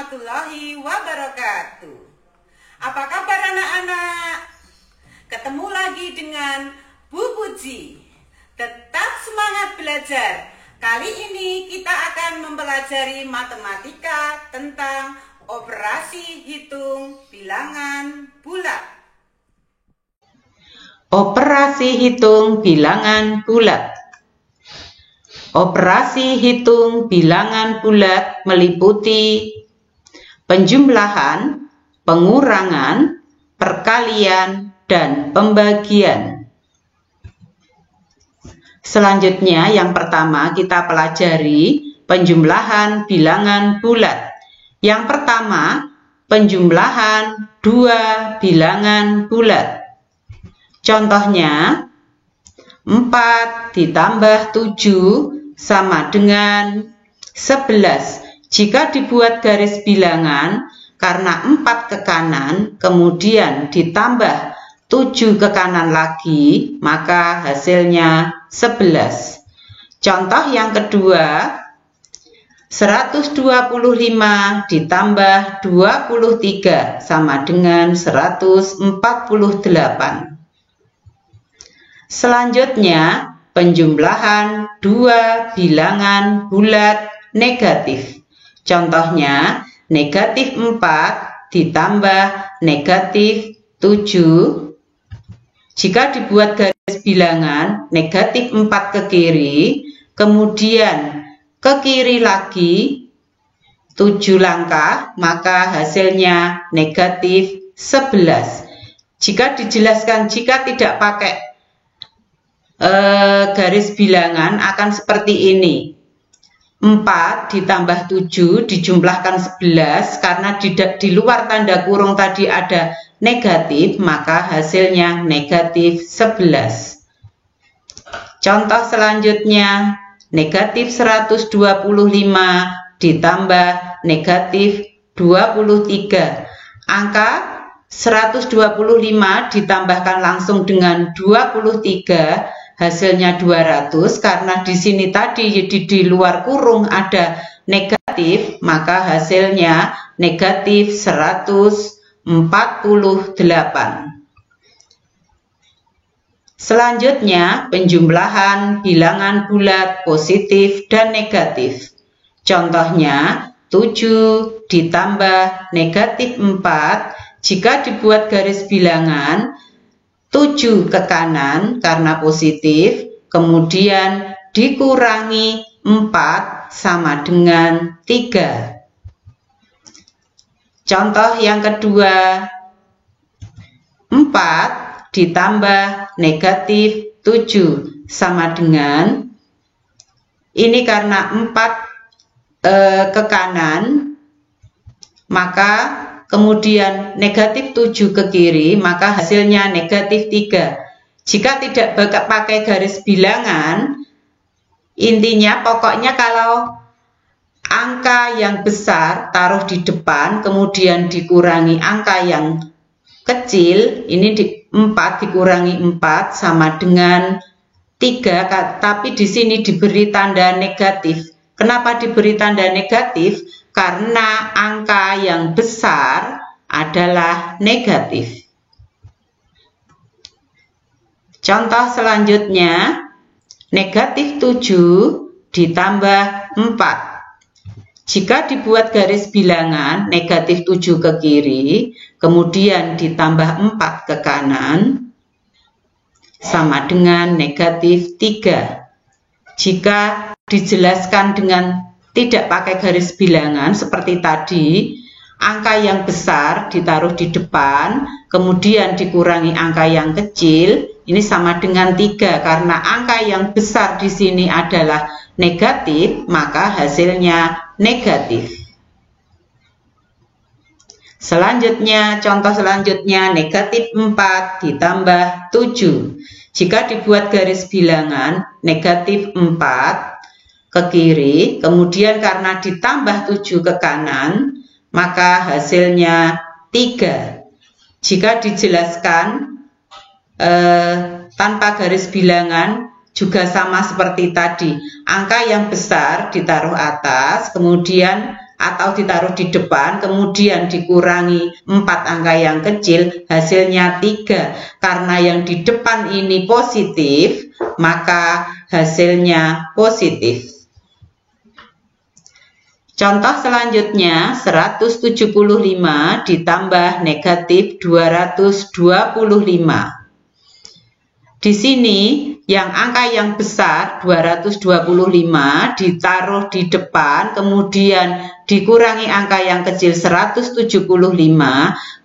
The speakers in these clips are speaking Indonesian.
warahmatullahi wabarakatuh. Apa kabar anak-anak? Ketemu lagi dengan Bu Puji. Tetap semangat belajar. Kali ini kita akan mempelajari matematika tentang operasi hitung bilangan bulat. Operasi hitung bilangan bulat. Operasi hitung bilangan bulat meliputi penjumlahan, pengurangan, perkalian, dan pembagian. Selanjutnya, yang pertama kita pelajari penjumlahan bilangan bulat. Yang pertama, penjumlahan dua bilangan bulat. Contohnya, 4 ditambah 7 sama dengan 11. Jika dibuat garis bilangan, karena 4 ke kanan, kemudian ditambah 7 ke kanan lagi, maka hasilnya 11. Contoh yang kedua, 125 ditambah 23 sama dengan 148. Selanjutnya, penjumlahan dua bilangan bulat negatif. Contohnya, negatif 4 ditambah negatif 7. Jika dibuat garis bilangan, negatif 4 ke kiri, kemudian ke kiri lagi 7 langkah, maka hasilnya negatif 11. Jika dijelaskan, jika tidak pakai garis bilangan akan seperti ini. 4 ditambah 7 dijumlahkan 11, karena di luar tanda kurung tadi ada negatif, maka hasilnya negatif 11. Contoh selanjutnya, negatif 125 ditambah negatif 23. Angka 125 ditambahkan langsung dengan 23, hasilnya 200. Karena di sini tadi di luar kurung ada negatif, maka hasilnya negatif 148. Selanjutnya, penjumlahan bilangan bulat positif dan negatif. Contohnya, 7 ditambah negatif 4. Jika dibuat garis bilangan, 7 ke kanan karena positif, kemudian dikurangi 4 sama dengan 3. Contoh yang kedua, 4 ditambah negatif 7 sama dengan, ini karena 4 ke kanan, maka kemudian negatif 7 ke kiri, maka hasilnya negatif 3. Jika tidak pakai garis bilangan, intinya pokoknya kalau angka yang besar taruh di depan, kemudian dikurangi angka yang kecil, ini 4 dikurangi 4 sama dengan 3, tapi di sini diberi tanda negatif. Kenapa diberi tanda negatif? Karena angka yang besar adalah negatif. Contoh selanjutnya, negatif 7 ditambah 4. Jika dibuat garis bilangan, negatif 7 ke kiri, kemudian ditambah 4 ke kanan, sama dengan negatif 3. Jika dijelaskan dengan tidak pakai garis bilangan seperti tadi, angka yang besar ditaruh di depan, kemudian dikurangi angka yang kecil, ini sama dengan 3. Karena angka yang besar di sini adalah negatif, maka hasilnya negatif. Selanjutnya, contoh selanjutnya, negatif 4 ditambah 7. Jika dibuat garis bilangan, negatif 4 ke kiri, kemudian karena ditambah 7 ke kanan, maka hasilnya 3. Jika dijelaskan tanpa garis bilangan, juga sama seperti tadi. Angka yang besar ditaruh atas, kemudian atau ditaruh di depan, kemudian dikurangi 4 angka yang kecil, hasilnya 3. Karena yang di depan ini positif, maka hasilnya positif. Contoh selanjutnya, 175 ditambah negatif 225. Di sini yang angka yang besar 225 ditaruh di depan, kemudian dikurangi angka yang kecil 175,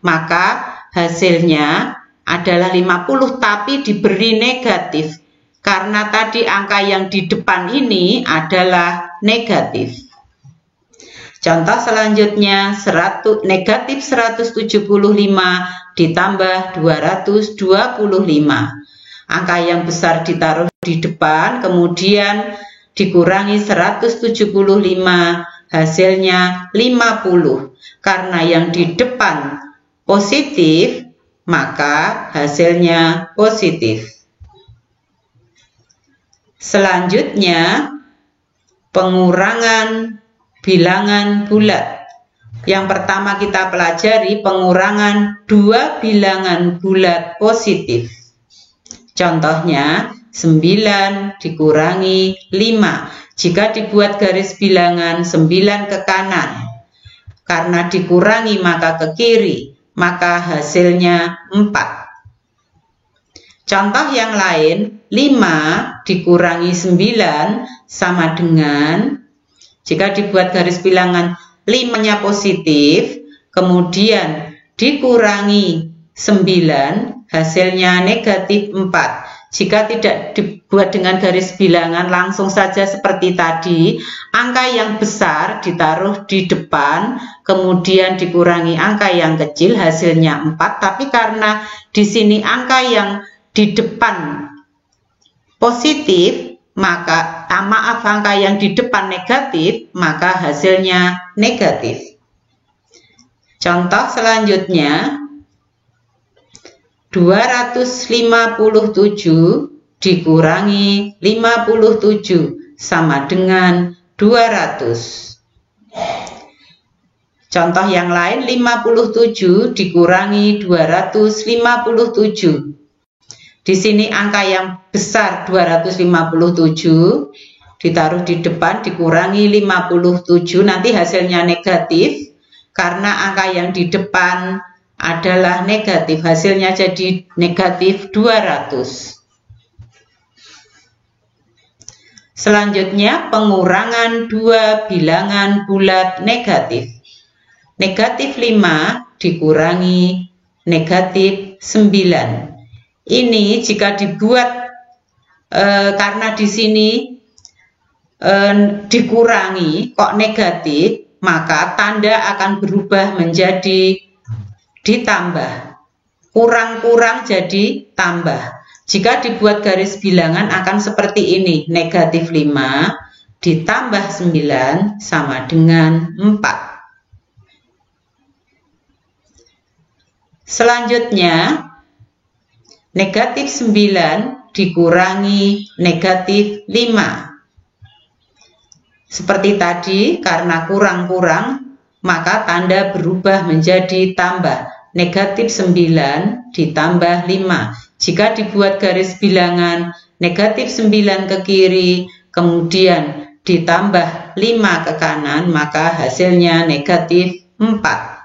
maka hasilnya adalah 50 tapi diberi negatif. Karena tadi angka yang di depan ini adalah negatif. Contoh selanjutnya, negatif 175 ditambah 225. Angka yang besar ditaruh di depan, kemudian dikurangi 175, hasilnya 50. Karena yang di depan positif, maka hasilnya positif. Selanjutnya, pengurangan bilangan bulat. Yang pertama kita pelajari pengurangan 2 bilangan bulat positif. Contohnya 9 dikurangi 5. Jika dibuat garis bilangan 9 ke kanan, karena dikurangi maka ke kiri, maka hasilnya 4. Contoh yang lain, 5 dikurangi 9 sama dengan, jika dibuat garis bilangan 5-nya positif, kemudian dikurangi 9, hasilnya negatif 4. Jika tidak dibuat dengan garis bilangan, langsung saja seperti tadi, angka yang besar ditaruh di depan, kemudian dikurangi angka yang kecil, hasilnya 4. Tapi karena di sini angka yang di depan positif, maka angka yang di depan negatif, maka hasilnya negatif. Contoh selanjutnya, 257 dikurangi 57 sama dengan 200. Contoh yang lain, 57 dikurangi 257. Di sini angka yang besar 257 ditaruh di depan, dikurangi 57, nanti hasilnya negatif. Karena angka yang di depan adalah negatif, hasilnya jadi negatif 200. Selanjutnya pengurangan 2 bilangan bulat negatif. Negatif 5 dikurangi negatif 9. Ini jika dibuat karena di sini dikurangi kok negatif, maka tanda akan berubah menjadi ditambah. Kurang-kurang jadi tambah. Jika dibuat garis bilangan akan seperti ini, negatif 5 ditambah 9 sama dengan 4. Selanjutnya, negatif 9 dikurangi negatif 5. Seperti tadi, karena kurang-kurang, maka tanda berubah menjadi tambah. Negatif 9 ditambah 5. Jika dibuat garis bilangan, negatif 9 ke kiri, kemudian ditambah 5 ke kanan, maka hasilnya negatif 4.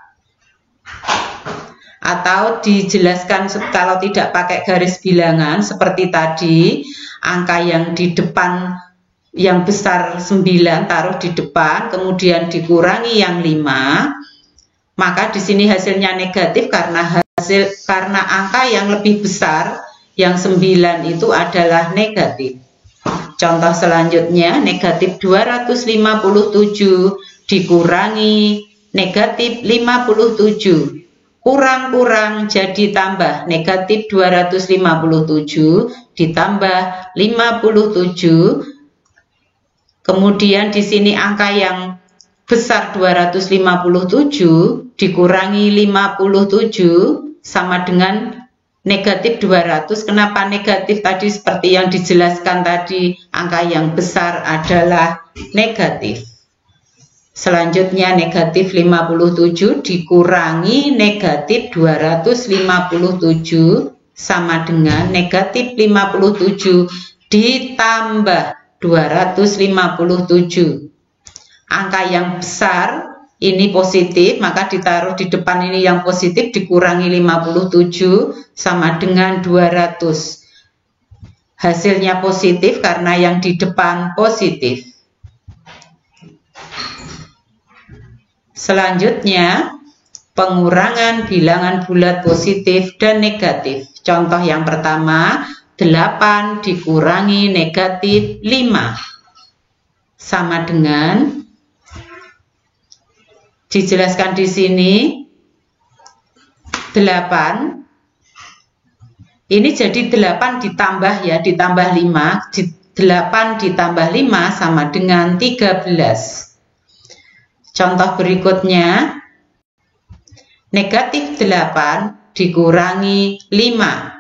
Atau dijelaskan kalau tidak pakai garis bilangan seperti tadi, angka yang di depan yang besar 9 taruh di depan, kemudian dikurangi yang 5, maka di sini hasilnya negatif karena angka yang lebih besar yang 9 itu adalah negatif. Contoh selanjutnya, negatif 257 dikurangi negatif 57. Kurang-kurang jadi tambah, negatif 257 ditambah 57. Kemudian di sini angka yang besar 257 dikurangi 57 sama dengan negatif 200. Kenapa negatif tadi? Seperti yang dijelaskan tadi, angka yang besar adalah negatif. Selanjutnya negatif 57 dikurangi negatif 257 sama dengan negatif 57 ditambah 257. Angka yang besar ini positif, maka ditaruh di depan ini yang positif, dikurangi 57 sama dengan 200. Hasilnya positif karena yang di depan positif. Selanjutnya, pengurangan bilangan bulat positif dan negatif. Contoh yang pertama, 8 dikurangi negatif 5 sama dengan, dijelaskan di sini, 8 ini jadi 8 ditambah ya, ditambah 5, 8 ditambah 5 sama dengan 13. Contoh berikutnya, negatif 8 dikurangi 5.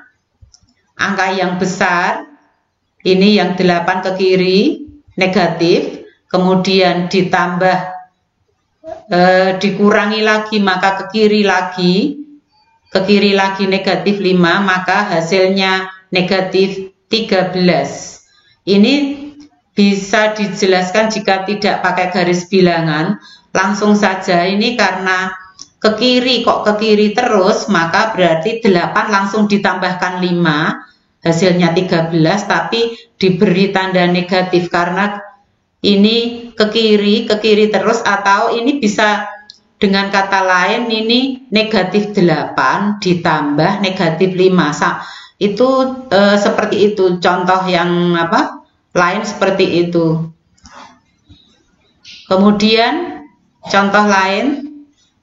Angka yang besar, ini yang 8 ke kiri, negatif, kemudian ditambah, dikurangi lagi, maka ke kiri lagi negatif 5, maka hasilnya negatif 13. Ini bisa dijelaskan jika tidak pakai garis bilangan. Langsung saja, ini karena ke kiri, kok ke kiri terus, maka berarti 8 langsung ditambahkan 5, hasilnya 13, tapi diberi tanda negatif karena ini ke kiri terus, atau ini bisa dengan kata lain, ini negatif 8 ditambah negatif 5. Itu seperti itu, contoh yang lain seperti itu. Kemudian contoh lain,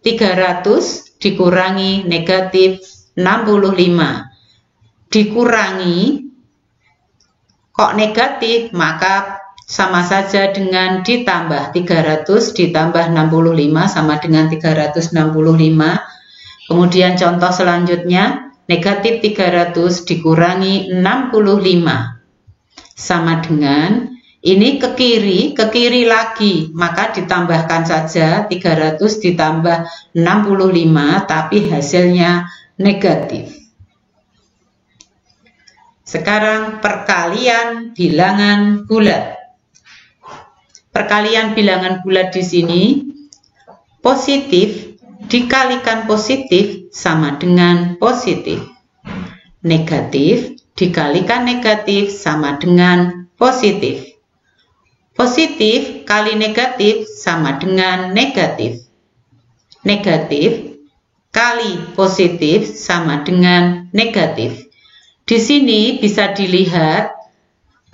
300 dikurangi negatif 65. Dikurangi, kok negatif, maka sama saja dengan ditambah. 300 ditambah 65 sama dengan 365. Kemudian contoh selanjutnya, negatif 300 dikurangi 65 sama dengan, ini ke kiri lagi, maka ditambahkan saja 300 ditambah 65, tapi hasilnya negatif. Sekarang perkalian bilangan bulat. Perkalian bilangan bulat di sini, positif dikalikan positif sama dengan positif. Negatif dikalikan negatif sama dengan positif. Positif kali negatif sama dengan negatif. Negatif kali positif sama dengan negatif. Di sini bisa dilihat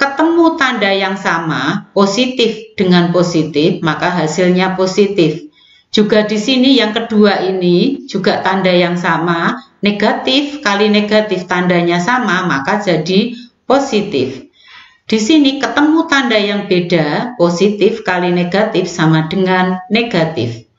ketemu tanda yang sama, positif dengan positif, maka hasilnya positif. Juga di sini yang kedua ini juga tanda yang sama, negatif kali negatif tandanya sama, maka jadi positif. Di sini ketemu tanda yang beda, positif kali negatif sama dengan negatif.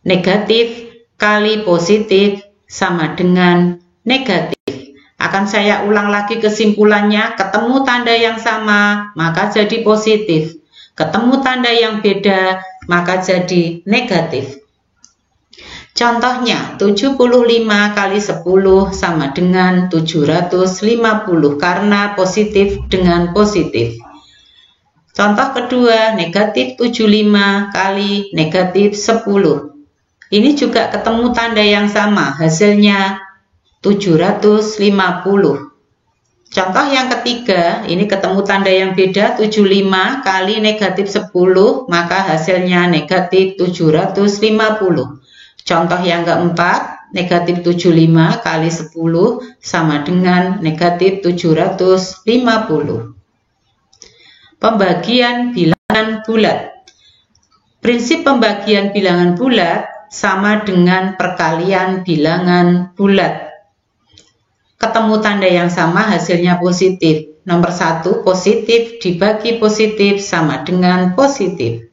Negatif kali positif sama dengan negatif. Akan saya ulang lagi kesimpulannya, ketemu tanda yang sama, maka jadi positif. Ketemu tanda yang beda, maka jadi negatif. Contohnya, 75 kali 10 sama dengan 750 karena positif dengan positif. Contoh kedua, negatif 75 kali negatif 10. Ini juga ketemu tanda yang sama, hasilnya 750. Contoh yang ketiga, ini ketemu tanda yang beda, 75 kali negatif 10, maka hasilnya negatif 750. Contoh yang keempat, negatif 75 kali 10 sama dengan negatif 750. Pembagian bilangan bulat. Prinsip pembagian bilangan bulat sama dengan perkalian bilangan bulat. Ketemu tanda yang sama, hasilnya positif. Nomor 1, positif dibagi positif sama dengan positif.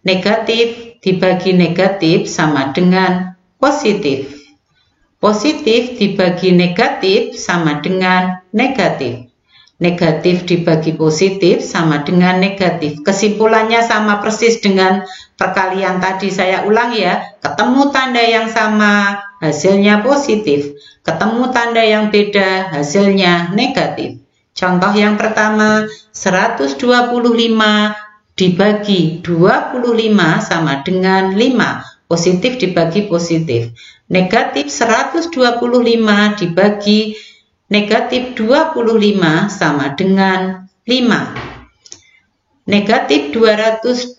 Negatif dibagi negatif sama dengan positif. Positif dibagi negatif sama dengan negatif. Negatif dibagi positif sama dengan negatif. Kesimpulannya sama persis dengan perkalian tadi. Saya ulang ya. Ketemu tanda yang sama, hasilnya positif. Ketemu tanda yang beda, hasilnya negatif. Contoh yang pertama, 125 dibagi 25 sama dengan 5. Positif dibagi positif. Negatif 125 dibagi negatif 25 sama dengan 5. Negatif 125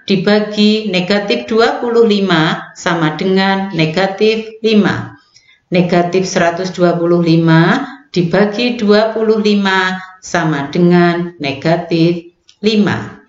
dibagi negatif 25 sama dengan negatif 5. Negatif 125 dibagi 25 sama dengan negatif 5.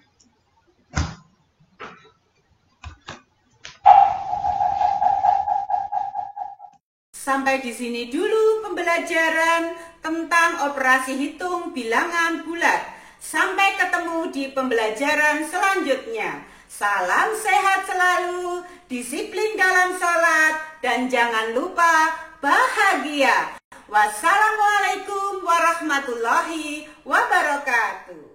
Sampai di sini dulu pembelajaran tentang operasi hitung bilangan bulat. Sampai ketemu di pembelajaran selanjutnya. Salam sehat selalu, disiplin dalam sholat, dan jangan lupa bahagia. Wassalamualaikum warahmatullahi wabarakatuh.